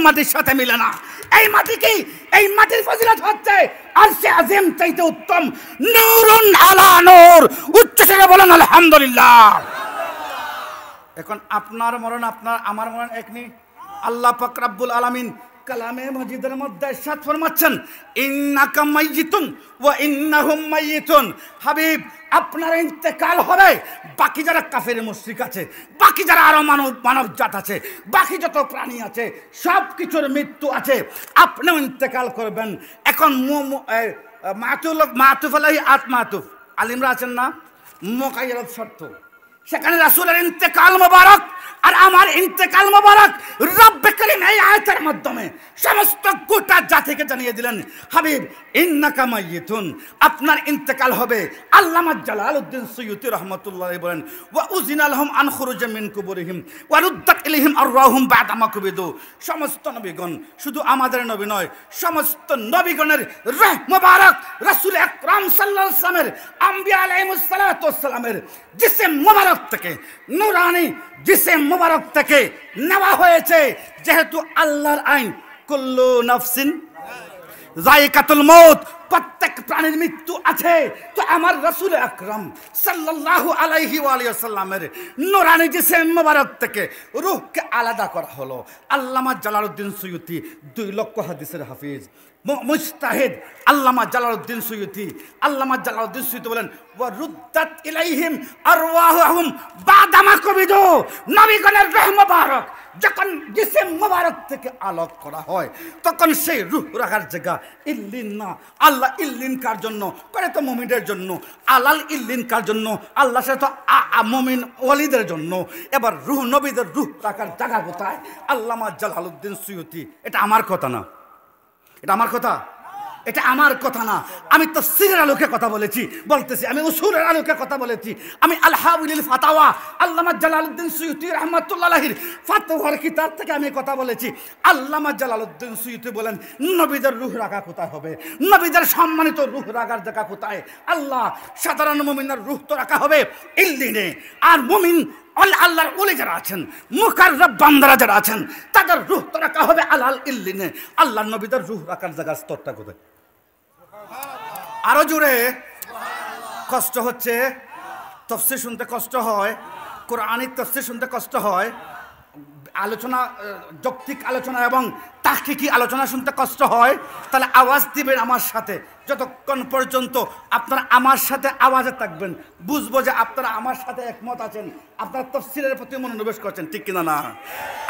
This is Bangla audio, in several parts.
মাটির সাথে মিলে না। এই মাটি কি? এই মাটির ফজিলত হচ্ছে আরশে আজিম চাইতে উত্তম। নূরুন আলা নূর, উচ্চস্বরে বলেন আলহামদুলিল্লাহ। এখন আপনার মরণ আপনার আমার মরণ এক নেই। আল্লাহ পাক রব্বুল আলামিন কালামে মাজিদের মধ্যে ইরশাদ ফরমাচ্ছেন, ইন্নাকা মাইয়িতুন ওয়া ইন্নাহুম মাইয়িতুন। হাবিব, আপনার ইন্তেকাল হবে, বাকি যারা কাফের মুশরিক আছে, বাকি যারা আরো মানব জাত আছে, বাকি যত প্রাণী আছে, সব কিছুর মৃত্যু আছে, আপনিও ইন্তেকাল করবেন। এখন মাতুফ আলাইহি আতমাতুফ আলিমরা আছেন না, মুকাইয়ারাত শর্ত, সেখানে রাসূলের ইন্তেকাল মোবারক আর আমার ইন্তেকাল মোবারক রব্বে করিম এই আয়াতের মাধ্যমে সমস্ত গোটা জাতিকে জানিয়ে দিলেন, হাবিব ইন্নাকা মাইয়িতুন, আপনার ইন্তেকাল হবে। আল্লামা জালালউদ্দিন সুয়ুতি রাহমাতুল্লাহ বলেন, ওয়া উযিনা লাহুম আন খুরুজ মিন কুবুরিহিম ওয়া রুদ্দাত ইলাইহিম আরওয়াহুম বা'দা মা কুবিদু। সমস্ত নবীগণ, শুধু আমাদের নবী নয়, সমস্ত নবীগণের রূহ মোবারক রাসূল আকরাম সাল্লাল্লাহু আলাইহি ওয়াসাল্লামের, আম্বিয়া আলাইহিমুস সালাতু ওয়াস সালামের জিসম মোবারক থেকে, নূরানি জিসম মোবারক থেকে নেওয়া হয়েছে। যেহেতু আল্লাহর আইন কুল্লু নাফসিন যায়িকাতুল মউত, প্রত্যেক প্রাণীর মৃত্যু আছে, তো আমার রাসূল আকরাম সাল্লাল্লাহু আলাইহি ওয়া আলিহি ওয়াসাল্লামের নূরানি জিসম মোবারক থেকে রূহকে আলাদা করা হলো। আল্লামা জালালউদ্দিন সুয়ুতি 2 লক্ষ হাদিসের হাফিজ, মুজতাহিদ আল্লামা জালালউদ্দিন সুয়ুতি, আল্লামা জালালউদ্দিন সুয়ুতি বলেন, ওয়া রুদ্দাত ইলাইহিম আরওয়াহুম বা'দা মা কুবিদু। নবীগণের রূহ মোবারক যখন জিসম মোবারক থেকে আলোক করা হয়, তখন সেই রূহ রাখার জায়গা ইল্লিন না। আল্লাহ ইল্লিন কার জন্য করে? তো মুমিনদের জন্য। আলাল ইল্লিন কার জন্য? আল্লাহ সে তো মুমিন ওয়ালিদের জন্য। এবার রূহ, নবীদের রূহ রাখার জায়গা কোথায়? আল্লামা জালালউদ্দিন সুয়ুতি। এটা আমার কথা না, এটা আমার কথা, এটা আমার কথা না। আমি তাফসীরের আলোকে কথা বলেছি, বলতেছি, আমি উসুলের আলোকে কথা বলেছি। আমি আল হাওয়াইল ফাতাওয়া আল্লামা জালালউদ্দিন সুয়ুতি রাহমাতুল্লাহ আলাইহির ফাতওয়ার কিতাব থেকে আমি কথা বলেছি। আল্লামা জালালউদ্দিন সুয়ুতি বলেন, নবীদের রূহ রাখা কোথায় হবে? নবীদের সম্মানিত রূহ রাখার জায়গা কোথায়? আল্লাহ সাধারণ মুমিনের রূহ তো রাখা হবে ইল্লিনে, আর মুমিন আল্লাহর ওলি যারা আছেন, মুকাররব বান্দারা যারা আছেন, তাদের রূহ তো রাখা হবে আলাল ইল্লিনে। আল্লাহর নবীদের রূহ রাখার জায়গা স্তরটা কোথায়? আরো জোরে। কষ্ট হচ্ছে, তাফসীর শুনতে কষ্ট হয়, কোরআনিক তাফসীর শুনতে কষ্ট হয়, আলোচনা, যৌক্তিক আলোচনা এবং তাহকিকি আলোচনা শুনতে কষ্ট হয়, তাহলে আওয়াজ দিবেন আমার সাথে। যতক্ষণ পর্যন্ত আপনারা আমার সাথে আওয়াজে থাকবেন, বুঝবো যে আপনারা আমার সাথে একমত আছেন, আপনারা তাফসীরের প্রতি মনোনিবেশ করছেন, ঠিক কিনা না?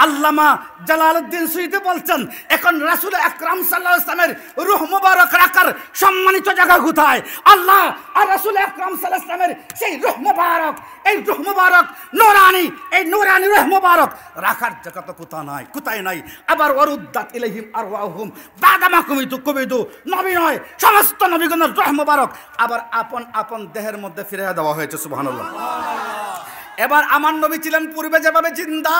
আল্লামা জালালউদ্দিন সুয়ুতি বলছেন, এখন রাসূল আকরাম সাল্লাল্লাহু আলাইহি ওয়াসাল্লামের রূহ মুবারক রাখার সম্মানিত জায়গা কোথায়? আল্লাহ আর রাসূল আকরাম সাল্লাল্লাহু আলাইহি ওয়াসাল্লামের সেই রূহ মুবারক, এই রূহ মুবারক নূরানি, এই নূরানি রূহ মুবারক রাখার জায়গা তো কোথায় নাই, কোথায় নাই। আবার ওয়ারুদ্দাত ইলাইহিম আরওয়াহুম বা'দা মা কুবিদু, নবী নয়, সমস্ত নবীগণের রূহ মুবারক আবার আপন আপন দেহের মধ্যে ফিরিয়ে দেওয়া হয়েছে। সুবহানাল্লাহ। এবার আমার নবী ছিলেন পূর্বে যেভাবে জিন্দা,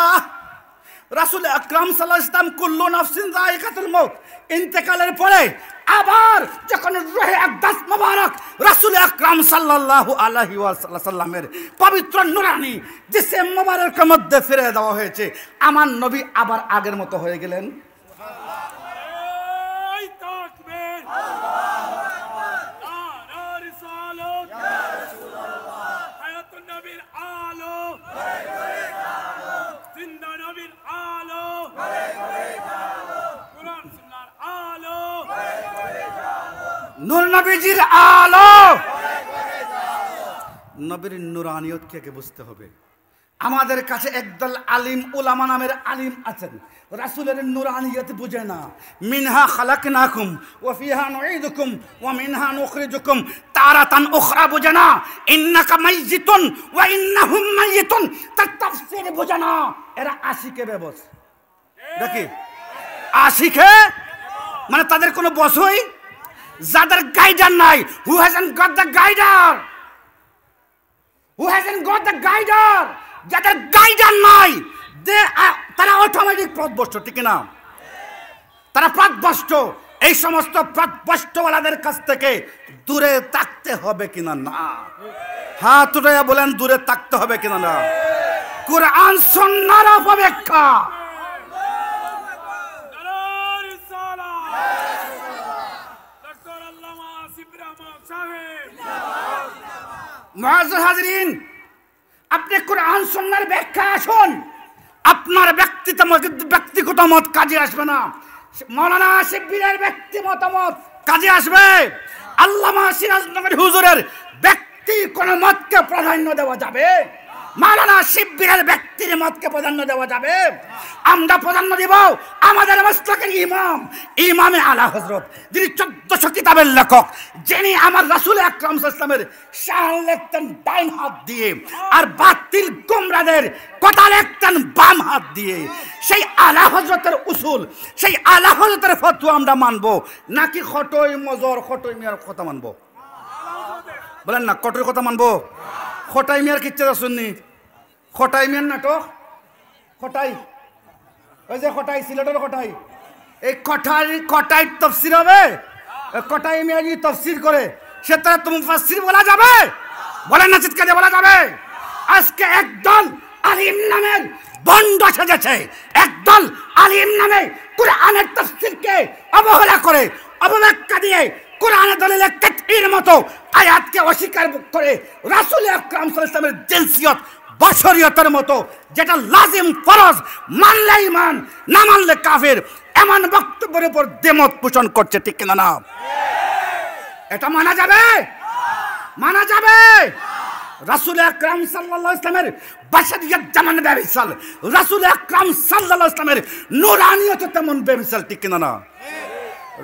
রাসূল আকরাম সাল্লাল্লাহু আলাইহি ওয়াসাল্লাম কুল্লু নাফসিন যায়িকাতুল মউত, ইন্তেকালের পরে আবার যখন রূহে আকদাস মুবারক রাসূল আকরাম সাল্লাল্লাহু আলাইহি ওয়াসাল্লামের পবিত্র নূরানি জিসম মুবারকের মধ্যে ফিরিয়ে দেওয়া হয়েছে, আমার নবী আবার আগের মতো হয়ে গেলেন। নূর নবীজির আলো, নবীর নূরানিয়তকে আগে বুঝতে হবে। আমাদের কাছে একদল আলিম উলামা নামের আলিম আছেন, রাসূলের নূরানিয়ত বুঝে না। মিনহা খালাকনাকুম ওয়া ফিহা নুঈদুকুম ওয়া মিনহা নুখরিজুকুম তারাতান উখরা বুঝে না। ইন্নাকা মাইয়িতুন ওয়া ইন্নাহুম মাইয়িতুন, তার তাফসীর বুঝে না। এরা আশিকে বেবস, দেখি আশিকে মানে তাদের কোনো বসই, যাদের গাইডার নাই, who hasn't got the guider, who hasn't got the guider, যাদের গাইডার নাই তারা অটোমেটিক পথভ্রষ্ট, ঠিক না? তারা পথভ্রষ্ট। এই সমস্ত পথভ্রষ্টওয়ালাদের কাছ থেকে দূরে থাকতে হবে কিনা না? হাত উঠাইয়া বলেন দূরে থাকতে হবে কিনা না? কোরআন সুন্নাহর অপেক্ষা মুআজ্জাজ হাজরিন, আপনি কোরআন সুন্নাহর ব্যাখ্যা আসুন, আপনার ব্যক্তিগত মত কাজে আসবে না। মাওলানা শিবলীর ব্যক্তিগত মত কাজে আসবে। আল্লামা সিরাজনগরী হুজুরের ব্যক্তির কোন মতকে প্রাধান্য দেওয়া যাবে? মাওলানা শিবলীর ব্যক্তির মতকে প্রাধান্য দেওয়া যাবে? আমরা প্রাধান্য দেব আমাদের মাসলাকের ইমামে আলা হযরত, যিনি 1400 কিতাবের লেখক, যিনি আমার রাসূল আকরাম সাল্লাল্লাহু আলাইহি ওয়াসাল্লামের শান লিখতেন ডাইন হাত দিয়ে, আর বাতিল গোমরাদের কথা লিখতেন বাম হাত দিয়ে। সেই আলা হযরতের উসুল, সেই আলা হযরতের ফতোয়া আমরা মানব, নাকি খটই মজর খটই মিয়ার কথা মানব? বলেন না, খটই কথা মানব? খটাই মিয়ার কিচ্ছা শুননি? খটাই মিয়ার নাটক, খটাই, ওই যে খটাই, সিলেটের খটাই, এই খটাই তফসির হবে? খটাই মিয়া যদি তফসির করে সে তারা তো মুফাসসির বলা যাবে? বলেন না, চিৎকারে বলা যাবে? আজকে একদল আলিম নামের বন্ড সেজেছে, একদল আলিম নামে কুরআনের তাফসীরকে অবহেলা করে, অবব্যাখ্যা দিয়ে কোরআনের দলিলে তাকফীর মতো আয়াতকে অস্বীকার করে রাসূল আকরাম সাল্লাল্লাহু আলাইহি ওয়াসাল্লামের জিনসিয়ত বশরিয়তের মতো, যেটা লাজিম ফরজ, মানলে ঈমান, না মানলে কাফের, এমন বক্তব্যের উপর দ্বিমত পোষণ করছে। ঠিক কিনা না? এটা মানা যাবে? মানা যাবে? রাসূল আকরাম সাল্লাল্লাহু আলাইহি ওয়াসাল্লামের বাশারিয়ত যেমন বেমিসাল, রাসূল আকরাম সাল্লাল্লাহু আলাইহি ওয়াসাল্লামের নূরানিয়ত তেমন বেমিসাল। ঠিক কিনা না?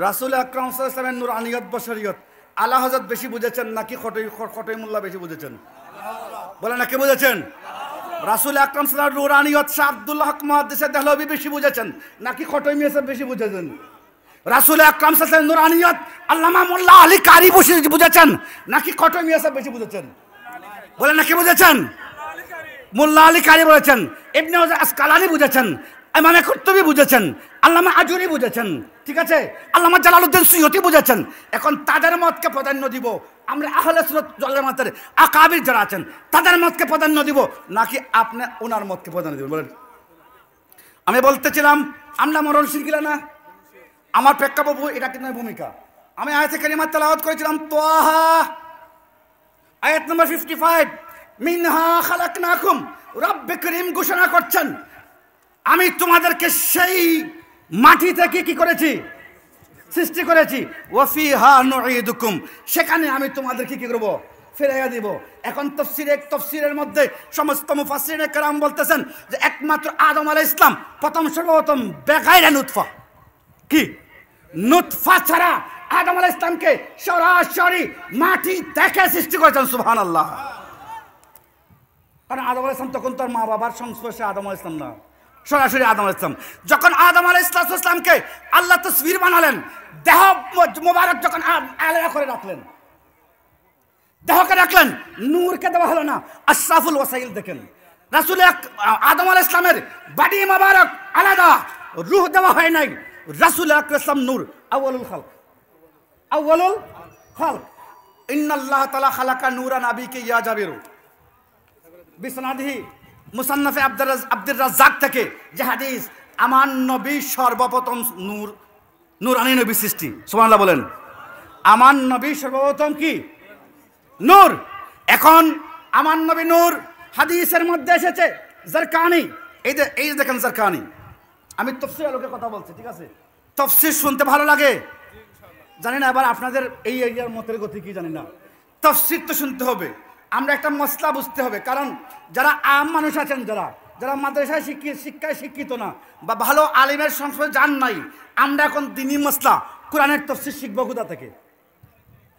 রাসূল আকরাম সাল্লাল্লাহু আলাইহি ওয়াসাল্লামের নূরানিয়ত বশরিয়ত আলা হযরত বেশি বুঝেছেন নাকি খটই মোল্লা বেশি বুঝেছেন? বলেন না, কে বুঝেছেন? রাসূল আকরাম সাল্লাল্লাহু আলাইহি ওয়াসাল্লামের নূরানিয়ত শাহ আব্দুল হক মুহাদ্দিস দেহলভী বেশি বুঝেছেন নাকি খটই মিয়া সাহেব বেশি বুঝেছেন? রাসূল আকরাম সাল্লাল্লাহু আলাইহি ওয়াসাল্লামের নূরানিয়ত আল্লামা মোল্লা আলী কারি বেশি বুঝেছেন নাকি খটই মিয়া সাহেব বেশি বুঝেছেন? বলেন না, কে বুঝেছেন? মোল্লা আলী কারি বলেছেন, ইবনে হাজার আসকালানী বুঝেছেন, ইমামে কুরতুবী বুঝেছেন, আল্লামা আজুরি বুঝেছেন, ঠিক আছে, আল্লামা জালালউদ্দিন সুয়ুতী বুঝেছেন। এখন তাদের মতকে প্রাধান্য দিব আমরা, আহলে সুন্নাত ওয়াল জামাতের আকাবির যারা আছেন তাদের মতকে প্রাধান্য দিব নাকি আপনি ওনার মতকে প্রাধান্য দিবেন? বলেন। আমি বলতেছিলাম আমরা মরণশীল কিনা না, আমার প্রেক্ষাপট এটা কিন্তু ভূমিকা। আমি আয়াতে কারিমা তেলাওয়াত করেছিলাম, তাহা আয়াত নম্বর 55, মিনহা খালাকনাকুম, রব্বে করিম ঘোষণা করছেন আমি তোমাদেরকে সেই মাটি থেকে কি করেছি? সৃষ্টি করেছি। ওয়াফিহা নুঈদুকুম, সেখানে আমি তোমাদেরকে কি করব? ফিরাইয়া দিব। এখন তফসিরের মধ্যে সমস্ত মুফাসসিরিনে কেরাম বলতেছেন যে একমাত্র আদম আলাইহিস সালাম প্রথম সর্বপ্রথম বেগাইরে নুতফা, কি নুতফা ছাড়া আদম আলাইহিস সালামকে সরাসরি মাটি থেকে সৃষ্টি করেছেন। সুবহানাল্লাহ। কারণ আদম আলাইহিস সালাম তখন তার মা বাবার সংস্পর্শে আদম আলাইহিস সালাম না, সরাসরি আদম আলাইহিস সালাম। যখন আদম আলাইহিস সালামকে আল্লাহ তাসবির বানালেন, দেহ মোবারক যখন আলাদা করে রাখলেন, দেহকে রাখলেন, নূরকে দেওয়া হলো না। আশরাফুল ওয়াসাইল দেখেন, রাসূল আদম আলাইহিস সালামের বডি মোবারক আলাদা, রূহ দেওয়া হয় নাই। রাসূল আকরাম নূর, আউয়ালুল খালক, আউয়ালুল খালক। ইন্নাল্লাহ তাআলা খালাকা নূরান আবিকে ইয়া জাবিরু বিসনাদিহি মুসান্নাফে আব্দুর রাজ্জাক থেকে যে হাদিস, আমার নবী সর্বপ্রথম নূরানী নবী সৃষ্টি। সুবহানাল্লাহ বলেন। আমার নবী সর্বপ্রথম কি? নূর। এখন আমার নবী নূর, হাদিসের মধ্যে এসেছে জারকানি, এই দেখেন জারকানি। আমি তাফসীর আলোকে কথা বলছি, ঠিক আছে? তাফসীর শুনতে ভালো লাগে, জানি না এবার আপনাদের এই এরিয়ার মতের গতি কি জানি না। তাফসীর তো শুনতে হবে, আমরা একটা মসলা বুঝতে হবে। কারণ যারা আম মানুষ আছেন, যারা মাদ্রাসায় শিক্ষায় শিক্ষিত না বা ভালো আলিমের সংস্পর্শে যান নাই, আমরা এখন দ্বীনি মসলা কোরআনের তাফসীর শিখবো কোথা থেকে?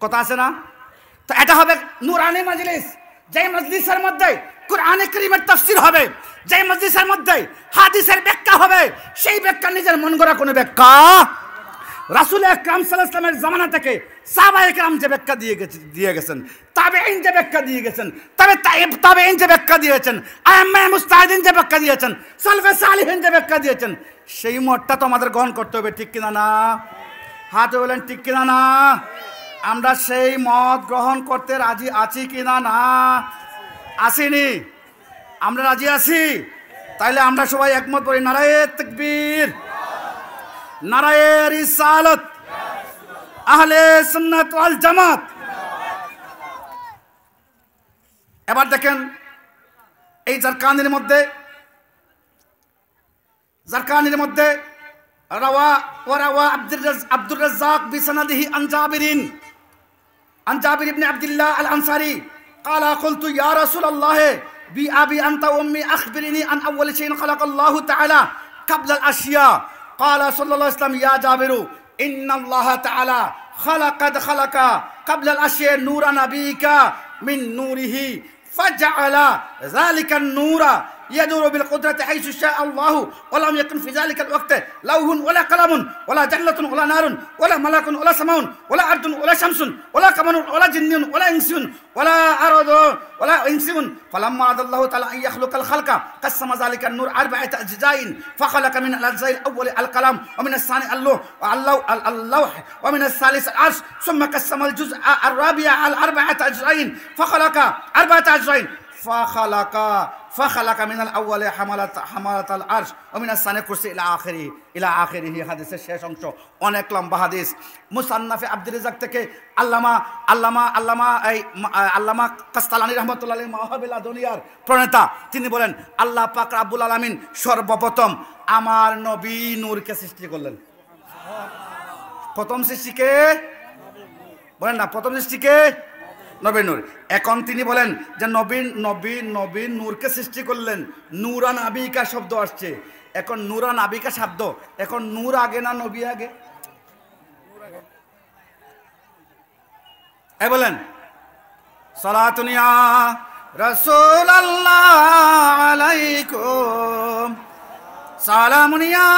কথা আছে না? তো এটা হবে নূরানী মাজলিস, যে মজলিসের মধ্যে কোরআনে কারীমের তাফসীর হবে, যে মজলিসের মধ্যে হাদিসের ব্যাখ্যা হবে, সেই ব্যাখ্যা নিজের মন গড়া কোনো ব্যাখ্যা। রাসূল আকরাম সাল্লাল্লাহু আলাইহি ওয়াসাল্লামের জামানা থেকে সাহাবায়ে কেরাম যে ব্যাখ্যা দিয়ে গেছেন, তাবেঈন যে ব্যাখ্যা দিয়ে গেছেন, তাবেঈন যে ব্যাখ্যা দিয়েছেন, আইম্মায়ে মুজতাহিদিন যে ব্যাখ্যা দিয়েছেন, সালফে সালিহিন যে ব্যাখ্যা দিয়েছেন, সেই মতটা তো আমাদের গ্রহণ করতে হবে। ঠিক কিনা না? হাত বলেন ঠিক কিনা না? আমরা সেই মত গ্রহণ করতে রাজি আছি কিনা না? আসিনি? আমরা রাজি আছি? তাইলে আমরা সবাই একমত বলি, নারায়ে তাকবীর, নারায়ে রিসালাত, আহলে সুন্নাত ওয়াল জামাত। এবার দেখেন এই জারকানির মধ্যে রাওয়া আব্দুর রাজ্জাক বিসনাদিহি আন জাবির ইবনে আব্দুল্লাহ আল আনসারি قال قلت يا رسول الله بأبي أنت وأمي أخبرني عن أول شيء خلق الله تعالى قبل الأشياء قال صلى الله عليه وسلم يا جابر إن الله تعالى خلق قبل الأشياء نور نبيك من نوره فجعل ذلك النور يدور بالقدرة حيث شاء الله ولم يكن في ذلك الوقت لوح ولا قلم ولا جنة ولا نار ولا ملك ولا سماء ولا أرض ولا شمس ولا قمر ولا جن ولا إنس ولا أرض ولا إنس فلما أراد الله تعالى أن يخلق الخلق قسم ذلك النور 4 أجزاء فخلق من الأجزاء الأول القلم ومن الثاني اللوح ومن الثالث العرش ثم قسم الجزء الرابع على 4 أجزاء فخلق 4 أجزاء فخلق من الأول حملة العرش ومن الثاني كرسي إلى آخره হাদিসের শেষ অংশ অনেক লম্বা হাদিস মুসান্নাফে আব্দুর রাজ্জাক থেকে আল্লামা কাস্তালানী রাহমাতুল্লাহ আলাইহি মাওহাবিল আদুনিয়ার প্রণেতা তিনি বলেন আল্লাহ পাক রব্বুল আলামিন সর্বপ্রথম আমার নবী নূরকে সৃষ্টি করলেন। প্রথম সৃষ্টিকে বলেন না, প্রথম সৃষ্টিকে নবী নূর। এখন তিনি বলেন যে নবী নূরকে সৃষ্টি করলেন। নূরা নাবিকা শব্দ আসছে, এখন নূরা নাবিকা শব্দ, এখন নূর আগে না নবী আগে? এই বলেন সালাতুন ইয়া রাসূলুল্লাহ আলাইকুম সালামুন ইয়া